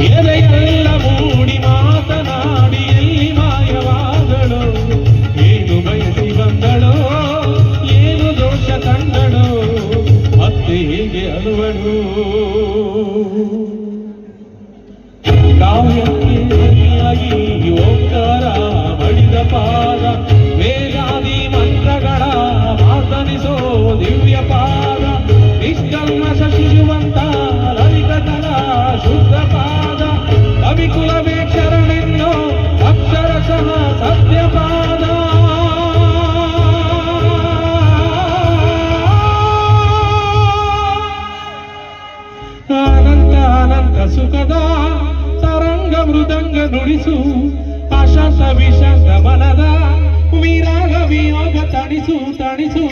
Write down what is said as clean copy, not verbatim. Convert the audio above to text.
ಎದೆಯೆಲ್ಲ ಮೂಡಿ ಮಾತನಾಡಿ ಎಲ್ಲಿ ಮಾಯವಾದಳು, ಏನು ಬಯಸಿ ಬಂದಳೋ, ಏನು ದೋಷ ಕಂಡಳೋ, ಮತ್ತೆ ಹೇಗೆ ಅಳುವಳು. ಕಾವ್ಯಕ್ಕೆ ಓಂಕಾರ ಮಡಿದ ಪಾದ, ವೇದಾದಿ ಮಂತ್ರಗಳ ಮಾತನಿಸೋ ದಿವ್ಯ ಪಾದ, ನಿಷ್ಕಲ್ಮಶ ಶಿಶುವಂತ ಲಲಿತಗಳ ಶುದ್ಧ ಪಾದ, ಕವಿಕುಲವೇ ಶರಣೆನ್ನೋ ಅಕ್ಷರಶಃ ಸತ್ಯಪಾದ. ಅನಂತ ಅನಂತ ಸುಖದ ತರಂಗ ಮೃದಂಗ ನುಡಿಸು, ಅಶಾಂತ ವಿಶಾಂತ ಮನದ ವಿರಾಗ ವಿಯೋಗ ತಣಿಸು ತಣಿಸು.